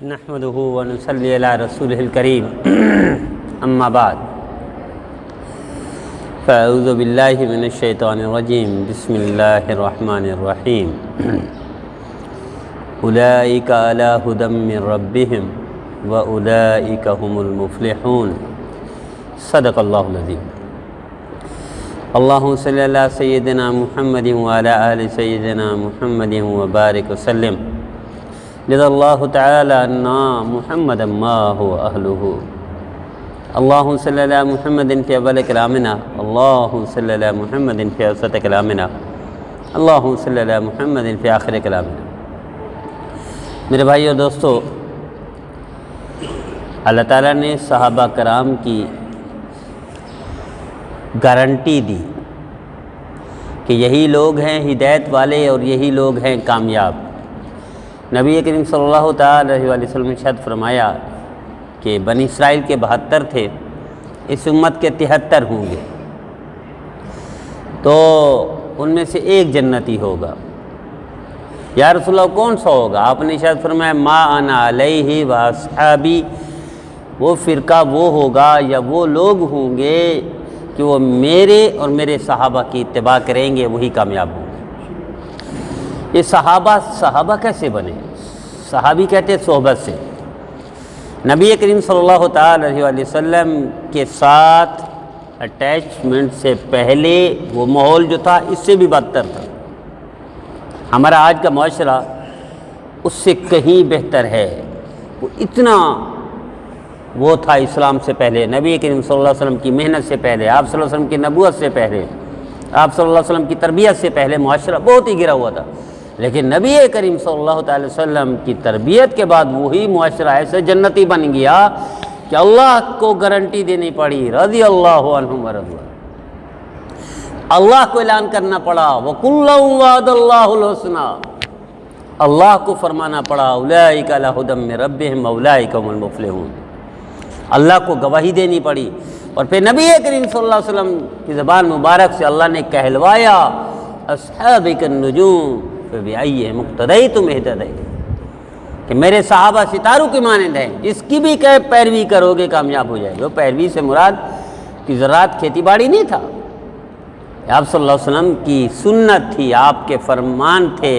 نحمده ونصلي على رسوله الكريم اما بعد فاعوذ بالله من الشیطان الرجیم بسم اللہ الرحمن الرحیم اولئک علی ھدی من ربهم واولئک هم المفلحون صدق اللہ العظیم۔ اللہم صلی علی سیدنا محمد وعلی آل سیدنا محمد وبارک وسلم۔ رضی اللہ تعالی عنہ محمد ما هو اہلہ۔ اللہم صلی علی محمد فی اول کلامنا، اللہم صلی علی محمد فی اوسط کلامنا، اللہم صلی علی محمد فی آخر کلامنا۔ میرے بھائی اور دوستو، اللہ تعالیٰ نے صحابہ کرام کی گارنٹی دی کہ یہی لوگ ہیں ہدایت والے اور یہی لوگ ہیں کامیاب۔ نبی کریم صلی اللہ تعالی علیہ وسلم نے ارشاد فرمایا کہ بنی اسرائیل کے 72 تھے، اس امت کے 73 ہوں گے، تو ان میں سے ایک جنتی ہوگا۔ یا رسول اللہ کون سا ہوگا؟ آپ نے ارشاد فرمایا ما انا علیہ و اصحابی، وہ فرقہ وہ ہوگا یا وہ لوگ ہوں گے کہ وہ میرے اور میرے صحابہ کی اتباع کریں گے، وہی کامیاب ہوں گے۔ یہ صحابہ کیسے بنے؟ صحابی کہتے ہیں صحبت سے۔ نبی کریم صلی اللہ تعالی علیہ وسلم کے ساتھ اٹیچمنٹ سے پہلے وہ ماحول جو تھا اس سے بھی بدتر تھا۔ ہمارا آج کا معاشرہ اس سے کہیں بہتر ہے۔ وہ اتنا وہ تھا اسلام سے پہلے، نبی کریم صلی اللہ علیہ وسلم کی محنت سے پہلے، آپ صلی اللہ علیہ وسلم کی نبوت سے پہلے، آپ صلی اللہ علیہ وسلم کی تربیت سے پہلے معاشرہ بہت ہی گرا ہوا تھا۔ لیکن نبی کریم صلی اللہ تعالی وسلم کی تربیت کے بعد وہی معاشرہ ایسے جنتی بن گیا کہ اللہ کو گارنٹی دینی پڑی، رضی اللہ عنہم ورضوا۔ اللہ کو اعلان کرنا پڑا وَكُلًّا وَعَدَ اللَّهُ الْحُسْنَىٰ، اللہ کو فرمانا پڑا اولئک علی ھدی من ربهم واولئک هم المفلحون۔ اللہ کو گواہی دینی پڑی، اور پھر نبی کریم صلی اللہ علیہ وسلم کی زبان مبارک سے اللہ نے کہلوایا اصحابک النجوم فبأیہم اقتدیتم اہتدیتم، کہ میرے صحابہ ستاروں کے مانند ہیں، جس کی بھی کہ پیروی کرو گے کامیاب ہو جائے گے۔ پیروی سے مراد کی زراعت کھیتی باڑی نہیں تھا، آپ صلی اللہ علیہ وسلم کی سنت تھی، آپ کے فرمان تھے،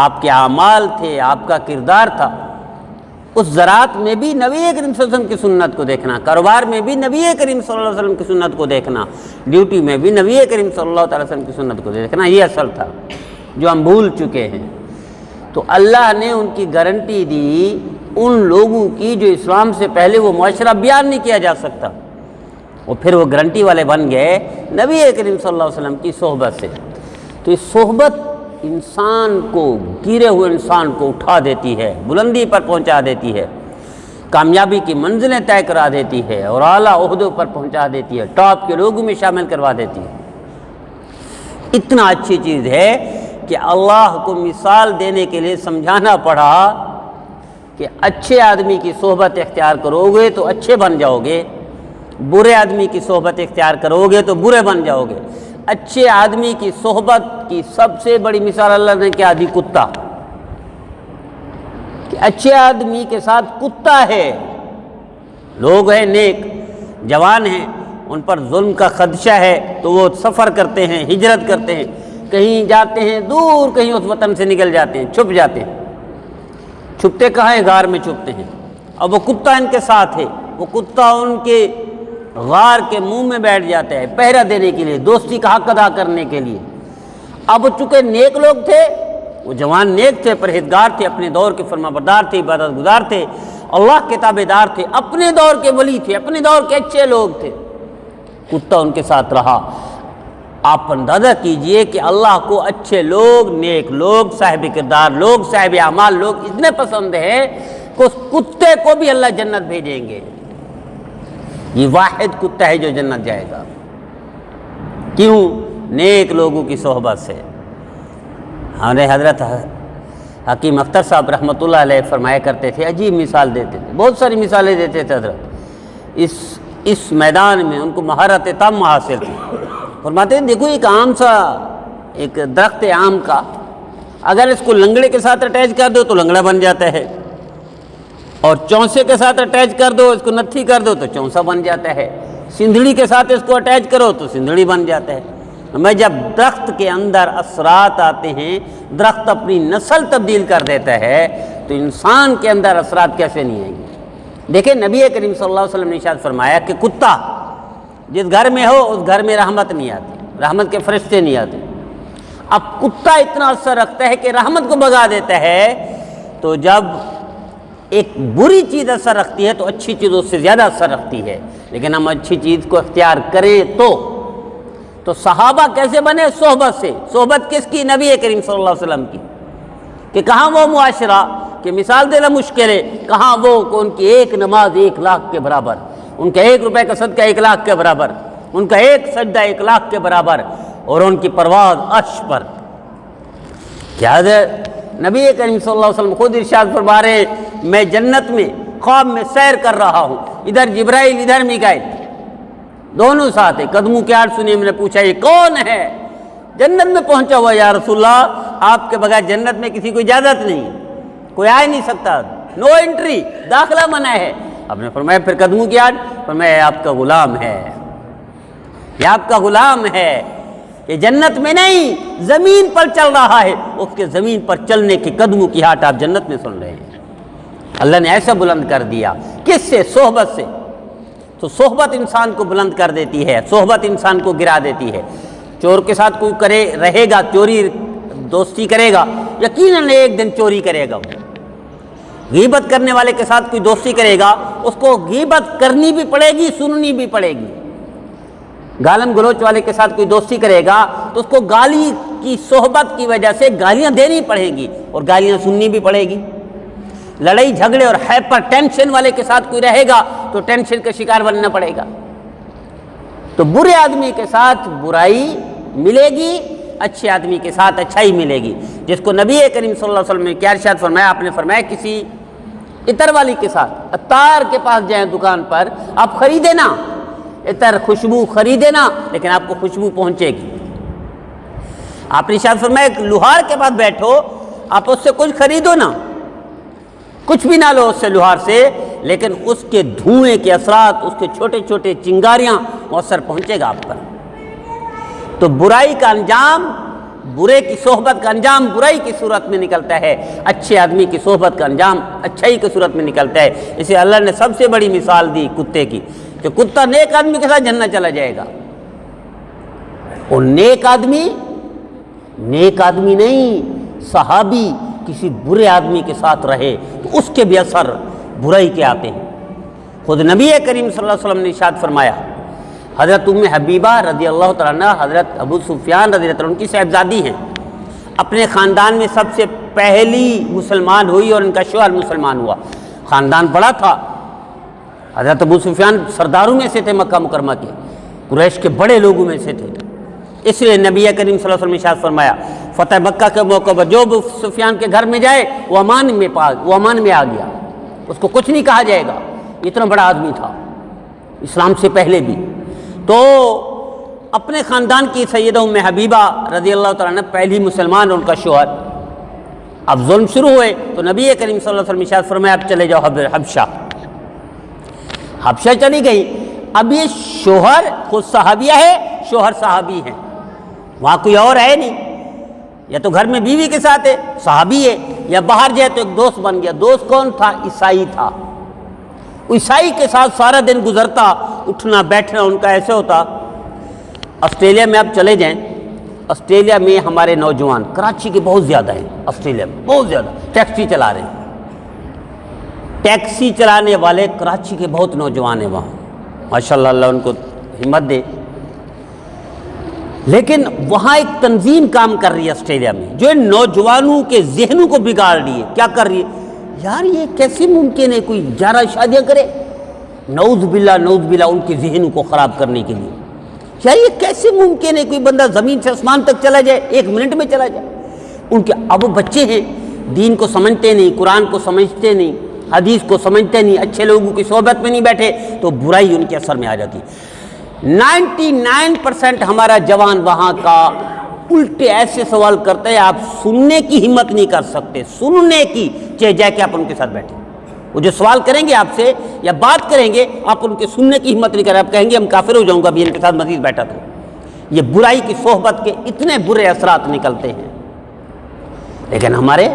آپ کے اعمال تھے، آپ کا کردار تھا۔ اس زراعت میں بھی نبی کریم صلی اللہ علیہ وسلم کی سنت کو دیکھنا، کاروبار میں بھی نبی کریم صلی اللہ علیہ وسلم کی سنت کو دیکھنا، ڈیوٹی میں بھی نبی کریم صلی اللہ علیہ وسلم کی سنت کو دیکھنا، یہ اصل تھا جو ہم بھول چکے ہیں۔ تو اللہ نے ان کی گارنٹی دی ان لوگوں کی جو اسلام سے پہلے وہ معاشرہ بیان نہیں کیا جا سکتا، اور پھر وہ گارنٹی والے بن گئے نبی کریم صلی اللہ علیہ وسلم کی صحبت سے۔ تو یہ صحبت انسان کو، گرے ہوئے انسان کو اٹھا دیتی ہے، بلندی پر پہنچا دیتی ہے، کامیابی کی منزلیں طے کرا دیتی ہے، اور اعلیٰ عہدوں پر پہنچا دیتی ہے، ٹاپ کے لوگوں میں شامل کروا دیتی ہے۔ اتنا اچھی چیز ہے کہ اللہ کو مثال دینے کے لیے سمجھانا پڑا کہ اچھے آدمی کی صحبت اختیار کرو گے تو اچھے بن جاؤ گے، برے آدمی کی صحبت اختیار کرو گے تو برے بن جاؤ گے۔ اچھے آدمی کی صحبت کی سب سے بڑی مثال اللہ نے کیا دی؟ کتا، کہ اچھے آدمی کے ساتھ کتا ہے۔ لوگ ہیں نیک، جوان ہیں، ان پر ظلم کا خدشہ ہے تو وہ سفر کرتے ہیں، ہجرت کرتے ہیں، کہیں جاتے ہیں دور، کہیں اس وطن سے نکل جاتے ہیں، چھپ جاتے ہیں۔ چھپتے کہاں ہیں؟ غار میں چھپتے ہیں۔ اب وہ کتا ان کے ساتھ ہے، وہ کتا ان کے غار کے منہ میں بیٹھ جاتا ہے پہرا دینے کے لیے، دوستی کا حق ادا کرنے کے لیے۔ اب چونکہ نیک لوگ تھے، وہ جوان نیک تھے، پرہیزگار تھے، اپنے دور کے فرمانبردار تھے، عبادت گزار تھے، اللہ کے تابعدار تھے، اپنے دور کے ولی تھے، اپنے دور کے اچھے لوگ تھے۔ کتا ان کے ساتھ رہا۔ آپ اندازہ کیجئے کہ اللہ کو اچھے لوگ، نیک لوگ، صاحب کردار لوگ، صاحب اعمال لوگ اتنے پسند ہیں کہ اس کتے کو بھی اللہ جنت بھیجیں گے۔ یہ واحد کتا ہے جو جنت جائے گا۔ کیوں؟ نیک لوگوں کی صحبت سے۔ ہمارے حضرت حکیم اختر صاحب رحمۃ اللہ علیہ فرمایا کرتے تھے، عجیب مثال دیتے تھے، بہت ساری مثالیں دیتے تھے حضرت۔ اس میدان میں ان کو مہارت تام حاصل تھی۔ فرماتے ہیں دیکھو ایک عام سا ایک درخت ہے آم کا، اگر اس کو لنگڑے کے ساتھ اٹیچ کر دو تو لنگڑا بن جاتا ہے، اور چونسے کے ساتھ اٹیچ کر دو، اس کو نتھی کر دو تو چونسا بن جاتا ہے، سندھڑی کے ساتھ اس کو اٹیچ کرو تو سندھڑی بن جاتا ہے۔ میں جب درخت کے اندر اثرات آتے ہیں، درخت اپنی نسل تبدیل کر دیتا ہے، تو انسان کے اندر اثرات کیسے نہیں آئیں گے؟ دیکھیں نبی کریم صلی اللہ علیہ وسلم نے ارشاد فرمایا کہ کتا جس گھر میں ہو اس گھر میں رحمت نہیں آتی، رحمت کے فرشتے نہیں آتے۔ اب کتا اتنا اثر رکھتا ہے کہ رحمت کو بھگا دیتا ہے، تو جب ایک بری چیز اثر رکھتی ہے تو اچھی چیز اس سے زیادہ اثر رکھتی ہے، لیکن ہم اچھی چیز کو اختیار کریں تو صحابہ کیسے بنے؟ صحبت سے۔ صحبت کس کی؟ نبی کریم صلی اللہ علیہ وسلم کی۔ کہ کہاں وہ معاشرہ کہ مثال دینا مشکل ہے، کہاں وہ کہ ان کی ایک نماز 1,00,000 کے برابر، ان کا 1 روپے کا صدقہ 1,00,000 کے برابر، ان کا ایک سجدہ 1,00,000 کے برابر، اور ان کی پرواز عرش پر۔ کیا ہے؟ نبی کریم صلی اللہ علیہ وسلم خود ارشاد فرما رہے ہیں، میں جنت میں خواب میں سیر کر رہا ہوں، ادھر جبرائیل ادھر میکائیل، دونوں ساتھ ہیں۔ قدموں کی آڑ سنی، میں نے پوچھا یہ کون ہے؟ جنت میں پہنچا ہوا یا رسول اللہ، آپ کے بغیر جنت میں کسی کو اجازت نہیں، کوئی آ ہی نہیں سکتا، نو انٹری، داخلہ منع ہے۔ آپ نے فرمایا پھر قدموں کی آڑ، فرمایا یہ آپ کا غلام ہے، یہ آپ کا غلام ہے، یہ جنت میں نہیں زمین پر چل رہا ہے، اس کے زمین پر چلنے کے قدموں کی ہاٹ آپ جنت میں سن رہے ہیں۔ اللہ نے ایسا بلند کر دیا، کس سے؟ صحبت سے۔ تو صحبت انسان کو بلند کر دیتی ہے، صحبت انسان کو گرا دیتی ہے۔ چور کے ساتھ کوئی رہے گا، چوری دوستی کرے گا، یقیناً ایک دن چوری کرے گا۔ غیبت کرنے والے کے ساتھ کوئی دوستی کرے گا، اس کو غیبت کرنی بھی پڑے گی، سننی بھی پڑے گی۔ گالم گلوچ والے کے ساتھ کوئی دوستی کرے گا تو اس کو گالی کی صحبت کی وجہ سے گالیاں دینی پڑیں گی اور گالیاں سننی بھی پڑے گی۔ لڑائی جھگڑے اور ہائپر ٹینشن والے کے ساتھ کوئی رہے گا تو ٹینشن کا شکار بننا پڑے گا۔ تو برے آدمی کے ساتھ برائی ملے گی، اچھے آدمی کے ساتھ اچھائی ملے گی۔ جس کو نبی کریم صلی اللہ علیہ وسلم نے کیا ارشاد فرمایا؟ آپ نے فرمایا کسی عطر والی کے ساتھ، عطار کے پاس جائیں دکان پر، آپ خریدے نا عطر، خوشبو خریدے نا، لیکن آپ کو خوشبو پہنچے گی۔ آپ نے ارشاد فرمایا ایک لوہار کے پاس بیٹھو، آپ اس سے کچھ خریدو نا، کچھ بھی نہ لو اس سے، لوہار سے، لیکن اس کے دھوئیں کے اثرات، اس کے چھوٹے چھوٹے چنگاریاں مؤثر پہنچے گا آپ پر۔ تو برائی کا انجام، برے کی صحبت کا انجام برائی کی صورت میں نکلتا ہے، اچھے آدمی کی صحبت کا انجام اچھائی کی صورت میں نکلتا ہے۔ اسے اللہ نے سب سے بڑی مثال دی کتے کی، کہ کتا نیک آدمی کے ساتھ جنت چلا جائے گا، اور نیک آدمی نہیں، صحابی کسی برے آدمی کے ساتھ رہے تو اس کے بھی اثر برائی کے آتے ہیں۔ خود نبی کریم صلی اللہ علیہ وسلم نے ارشاد فرمایا، حضرت ام حبیبہ رضی اللہ تعالیٰ عنہ، حضرت ابو سفیان رضی اللہ تعالیٰ عنہ کی صاحبزادی ہیں، اپنے خاندان میں سب سے پہلی مسلمان ہوئی اور ان کا شوہر مسلمان ہوا۔ خاندان بڑا تھا، حضرت ابو سفیان سرداروں میں سے تھے، مکہ مکرمہ کے قریش کے بڑے لوگوں میں سے تھے، اس لیے نبی کریم صلی اللہ علیہ وسلم نے ارشاد فرمایا فتح مکہ کے موقع پر جو ابو سفیان کے گھر میں جائے وہ امان میں آ گیا، اس کو کچھ نہیں کہا جائے گا، اتنا بڑا آدمی تھا اسلام سے پہلے بھی۔ تو اپنے خاندان کی سیدہ ام حبیبہ رضی اللہ تعالیٰ عنہ پہلی مسلمان، ان کا شوہر۔ اب ظلم شروع ہوئے تو نبی کریم صلی اللہ علیہ وسلم ارشاد فرمایا اب چلے جاؤ حبشہ چلی گئی۔ اب یہ شوہر خود صحابیہ ہے، شوہر صحابی ہیں، وہاں کوئی اور ہے نہیں، یا تو گھر میں بیوی کے ساتھ ہے صحابی ہے، یا باہر جائے تو ایک دوست بن گیا۔ دوست کون تھا؟ عیسائی تھا۔ عیسائی کے ساتھ سارا دن گزرتا، اٹھنا بیٹھنا ان کا ایسے ہوتا۔ آسٹریلیا میں آپ چلے جائیں، آسٹریلیا میں ہمارے نوجوان، کراچی کے بہت زیادہ ہیں، آسٹریلیا میں بہت زیادہ ٹیکسی چلا رہے ہیں، ٹیکسی چلانے والے کراچی کے بہت نوجوان ہیں وہاں، ماشاءاللہ اللہ ان کو ہمت دے۔ لیکن وہاں ایک تنظیم کام کر رہی ہے آسٹریلیا میں، جو ان نوجوانوں کے ذہنوں کو بگاڑ رہی ہے۔ کیا کر رہی ہے؟ یار یہ کیسے ممکن ہے کوئی 11 شادیاں کرے؟ نعوذ باللہ ان کے ذہنوں کو خراب کرنے کے لیے۔ یار یہ کیسے ممکن ہے کوئی بندہ زمین سے آسمان تک چلا جائے، 1 منٹ میں چلا جائے؟ ان کے اب بچے ہیں، دین کو سمجھتے نہیں، قرآن کو سمجھتے نہیں، حدیث کو سمجھتے نہیں، اچھے لوگوں کی صحبت میں نہیں بیٹھے، تو برائی ان کے اثر میں آ جاتی۔ 99% ہمارا جوان وہاں کا الٹے ایسے سوال کرتے ہیں آپ سننے کی ہمت نہیں کر سکتے، سننے کی، چاہے جا کے آپ ان کے ساتھ بیٹھے۔ وہ جو سوال کریں گے آپ سے یا بات کریں گے، آپ ان کے سننے کی ہمت نہیں کریں، آپ کہیں گے ہم کافر ہو جاؤں گا ابھی ان کے ساتھ مزید بیٹھا تو۔ یہ برائی کی صحبت کے اتنے برے اثرات نکلتے ہیں، لیکن ہمارے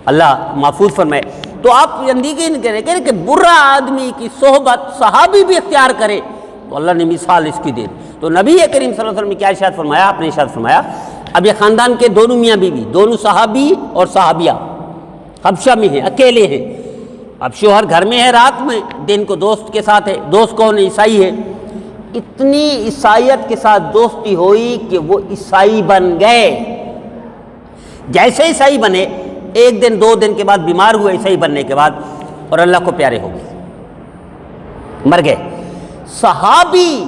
اللہ محفوظ فرمائے۔ تو آپ اندیشہ نہیں کریں کہ برا آدمی کی صحبت صحابی بھی اختیار کرے تو اللہ نے مثال اس کی دی۔ تو نبی کریم صلی اللہ علیہ وسلم نے کیا ارشاد فرمایا؟ آپ نے ارشاد فرمایا، اب یہ خاندان کے دونوں میاں بیوی، دونوں صحابی اور صحابیہ حبشہ میں ہیں، اکیلے ہیں۔ اب شوہر گھر میں ہے رات میں، دن کو دوست کے ساتھ ہے۔ دوست کون ہے؟ عیسائی ہے۔ اتنی عیسائیت کے ساتھ دوستی ہوئی کہ وہ عیسائی بن گئے۔ جیسے عیسائی بنے، ایک دن دو دن کے بعد بیمار ہوئے عیسائی بننے کے بعد، اور اللہ کو پیارے ہو گئے، مر گئے۔ صحابی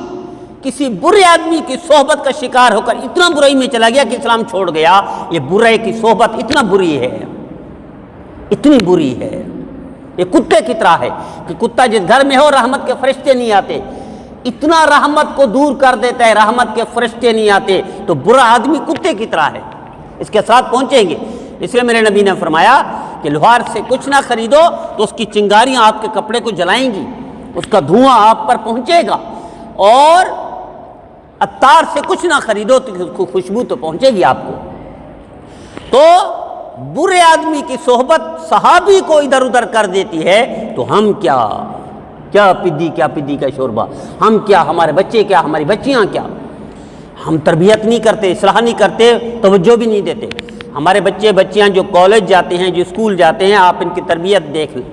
کسی برے آدمی کی صحبت کا شکار ہو کر اتنا برائی میں چلا گیا کہ اسلام چھوڑ گیا۔ یہ برے کی صحبت اتنا بری ہے، اتنی بری ہے، یہ کتے کی طرح ہے کہ کتا جس گھر میں ہو رحمت کے فرشتے نہیں آتے، اتنا رحمت کو دور کر دیتا ہے، رحمت کے فرشتے نہیں آتے۔ تو برا آدمی کتے کی طرح ہے، اس کے ساتھ پہنچیں گے۔ اس لیے میرے نبی نے فرمایا کہ لوہار سے کچھ نہ خریدو تو اس کی چنگاریاں آپ کے کپڑے کو جلائیں گی، اس کا دھواں آپ پر پہنچے گا، اور عطار سے کچھ نہ خریدو تو خوشبو تو پہنچے گی آپ کو۔ تو برے آدمی کی صحبت صحابی کو ادھر ادھر کر دیتی ہے، تو ہم کیا پدی کا شوربہ، ہم کیا، ہمارے بچے کیا، ہماری بچیاں کیا، ہم تربیت نہیں کرتے، اصلاح نہیں کرتے، توجہ بھی نہیں دیتے۔ ہمارے بچے بچیاں جو کالج جاتے ہیں، جو اسکول جاتے ہیں، آپ ان کی تربیت دیکھ لیں،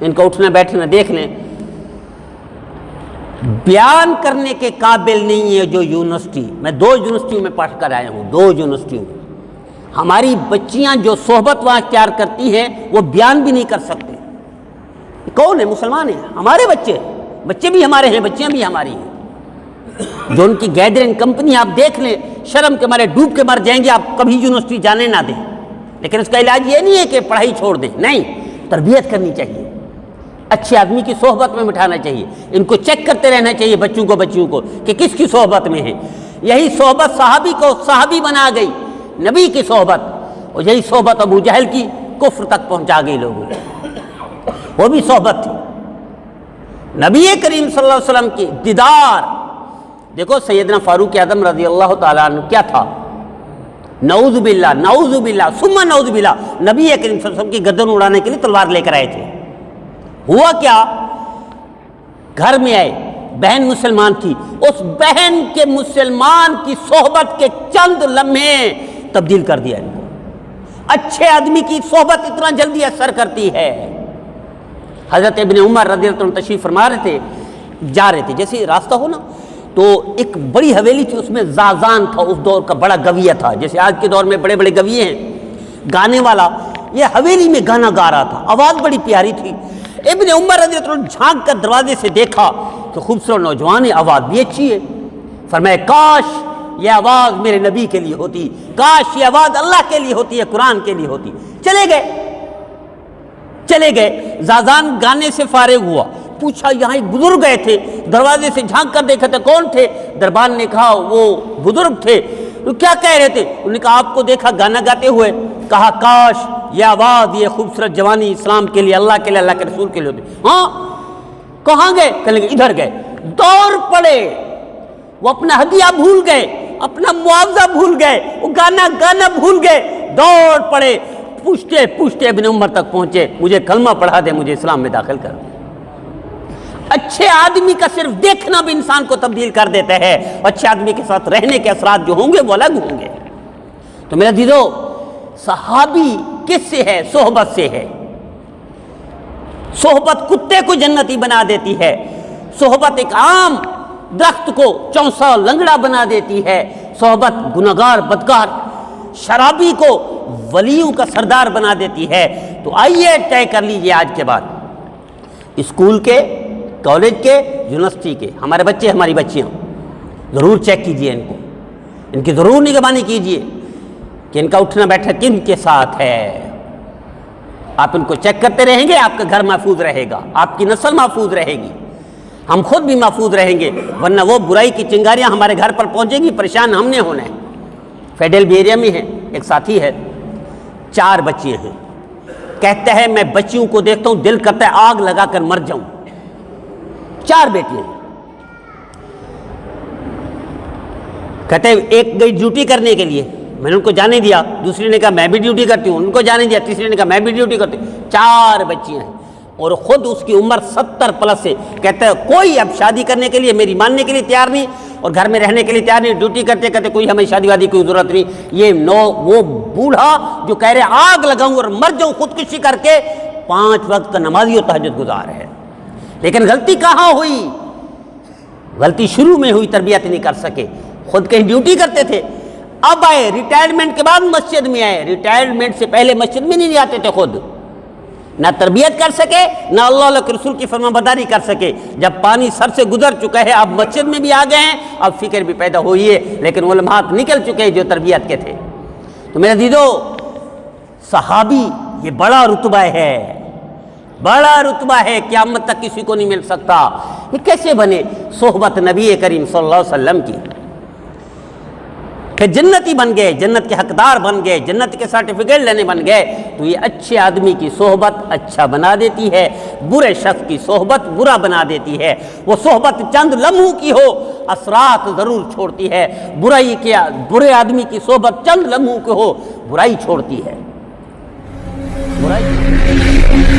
ان کا اٹھنا بیٹھنا دیکھ لیں، بیان کرنے کے قابل نہیں ہے۔ جو یونیورسٹی، میں 2 یونیورسٹیوں میں پڑھ کر آیا ہوں، 2 یونیورسٹیوں میں، ہماری بچیاں جو صحبت وہاں اختیار کرتی ہیں وہ بیان بھی نہیں کر سکتے۔ کون ہے؟ مسلمان ہیں، ہمارے بچے بھی ہمارے ہیں، بچیاں بھی ہماری ہیں۔ جو ان کی گیدرنگ کمپنی آپ دیکھ لیں، شرم کے مارے ڈوب کے مر جائیں گے، آپ کبھی یونیورسٹی جانے نہ دیں۔ لیکن اس کا علاج یہ نہیں ہے کہ پڑھائی چھوڑ دیں، نہیں، تربیت کرنی چاہیے، اچھے آدمی کی صحبت میں بٹھانا چاہیے، ان کو چیک کرتے رہنا چاہیے بچوں کو کہ کس کی صحبت میں ہے۔ یہی صحبت صحابی کو صحابی بنا گئی، نبی کی صحبت، اور یہی صحبت ابو جہل کی کفر تک پہنچا گئی لوگوں کو۔ وہ بھی صحبت تھی نبی کریم صلی اللہ علیہ وسلم کی دیدار۔ دیکھو سیدنا فاروق اعظم رضی اللہ تعالیٰ عنہ کیا تھا؟ نعوذ باللہ ثم نعوذ باللہ، نبی کریم صلی اللہ علیہ وسلم کی گردن اڑانے کے لیے تلوار لے کر آئے تھے۔ ہوا کیا؟ گھر میں آئے، بہن مسلمان تھی، اس بہن کے مسلمان کی صحبت کے چند لمحے تبدیل کر دیا ان کو۔ اچھے آدمی کی صحبت اتنا جلدی اثر کرتی ہے۔ حضرت ابن عمر رضی اللہ عنہ تشریف فرما رہے تھے، جا رہے تھے، جیسے راستہ ہو نا تو ایک بڑی حویلی تھی، اس میں زازان تھا، اس دور کا بڑا گویہ تھا، جیسے آج کے دور میں بڑے بڑے گویے ہیں، گانے والا۔ یہ حویلی میں گانا گا رہا تھا، آواز بڑی پیاری تھی۔ ابن عمر رضی اللہ عنہ جھانک کر دروازے سے دیکھا کہ خوبصورت نوجوان ہے، آواز بھی اچھی ہے۔ فرمایا کاش یہ آواز میرے نبی کے لیے ہوتی، کاش یہ آواز اللہ کے لیے ہوتی ہے، قرآن کے لیے ہوتی۔ چلے گئے، زازان گانے سے فارغ ہوا، پوچھا یہاں ایک بزرگ گئے تھے، دروازے سے جھانک کر دیکھا تھا، کون تھے؟ دربان نے کہا وہ بزرگ تھے۔ تو کیا کہہ رہے تھے؟ انہوں نے کہا آپ کو دیکھا گانا گاتے ہوئے، کہا کاش یہ آواز، یہ خوبصورت جوانی اسلام کے لیے، اللہ کے لیے، اللہ کے رسول کے لیے ہوتی۔ ہاں، کہاں گئے؟ کہنے لگے ادھر گئے۔ دوڑ پڑے، وہ اپنا ہدیہ بھول گئے، اپنا معاوضہ بھول گئے، وہ گانا بھول گئے، دوڑ پڑے، پوچھتے ابن عمر تک پہنچے، مجھے کلمہ پڑھا دے، مجھے اسلام میں داخل کر دے۔ اچھے آدمی کا صرف دیکھنا بھی انسان کو تبدیل کر دیتا ہے، اچھے آدمی کے ساتھ رہنے کے اثرات جو ہوں گے وہ الگ ہوں گے۔ تو میرا دیدو، صحابی کس سے ہے؟ صحبت سے ہے۔ صحبت کتے کو جنتی بنا دیتی ہے، صحبت ایک عام درخت کو چونسا لنگڑا بنا دیتی ہے، صحبت گنہگار بدکار شرابی کو ولیوں کا سردار بنا دیتی ہے۔ تو آئیے طے کر لیجئے آج کے بعد، اسکول کے، کالج کے، یونیورسٹی کے، ہمارے بچے ہماری بچیاں، ضرور چیک کیجئے ان کو، ان کی ضرور نگرانی کیجئے کہ ان کا اٹھنا بیٹھنا کن کے ساتھ ہے۔ آپ ان کو چیک کرتے رہیں گے، آپ کا گھر محفوظ رہے گا، آپ کی نسل محفوظ رہے گی، ہم خود بھی محفوظ رہیں گے، ورنہ وہ برائی کی چنگاریاں ہمارے گھر پر پہنچیں گی، پریشان ہم نے ہونا ہے۔ فیڈل بھی ایریا میں ہے، ایک ساتھی ہے، 4 بچیاں ہیں، کہتا ہے میں بچیوں کو دیکھتا ہوں دل کرتا ہے آگ لگا کر مر جاؤں. 4 بیٹیاں ہیں. کہتے ہیں ایک گئی ڈیوٹی کرنے کے لیے, میں نے ان کو جانے دیا, دوسری نے کہا میں بھی ڈیوٹی کرتی ہوں, ان کو جانے دیا, تیسری نے کہا میں بھی ڈیوٹی کرتی ہوں. 4 بچیاں ہیں اور خود اس کی عمر 70 پلس ہے. کہتا ہے کوئی اب شادی کرنے کے لیے میری ماننے کے لیے تیار نہیں اور گھر میں رہنے کے لیے تیار نہیں, ڈیوٹی کرتے کہتے کوئی ہمیں شادی وادی کوئی ضرورت نہیں. یہ وہ بوڑھا جو کہہ رہے آگ لگاؤں اور مر جاؤں خودکشی کر کے, 5 وقت کا نمازی اور تہجد گزار ہے. لیکن غلطی کہاں ہوئی؟ غلطی شروع میں ہوئی, تربیت نہیں کر سکے. خود کہیں ڈیوٹی کرتے تھے, اب آئے ریٹائرمنٹ کے بعد مسجد میں آئے, ریٹائرمنٹ سے پہلے مسجد میں نہیں آتے تھے. خود نہ تربیت کر سکے نہ اللہ کے رسول کی فرما برداری کر سکے. جب پانی سر سے گزر چکا ہے اب مسجد میں بھی آ گئے ہیں, اب فکر بھی پیدا ہوئی ہے, لیکن علماء نکل چکے ہیں جو تربیت کے تھے. تو میرے عزیزو, صحابی یہ بڑا رتبہ ہے, بڑا رتبہ ہے, قیامت تک کسی کو نہیں مل سکتا. یہ کیسے بنے؟ صحبت نبی کریم صلی اللہ علیہ وسلم کی, پھر جنتی بن گئے, جنت کے حقدار بن گئے, جنت کے سرٹیفکیٹ لینے بن گئے. تو یہ اچھے آدمی کی صحبت اچھا بنا دیتی ہے, برے شخص کی صحبت برا بنا دیتی ہے. وہ صحبت چند لمحوں کی ہو اثرات ضرور چھوڑتی ہے, برائی کے برے آدمی کی صحبت چند لمحوں کی ہو برائی چھوڑتی ہے. برائی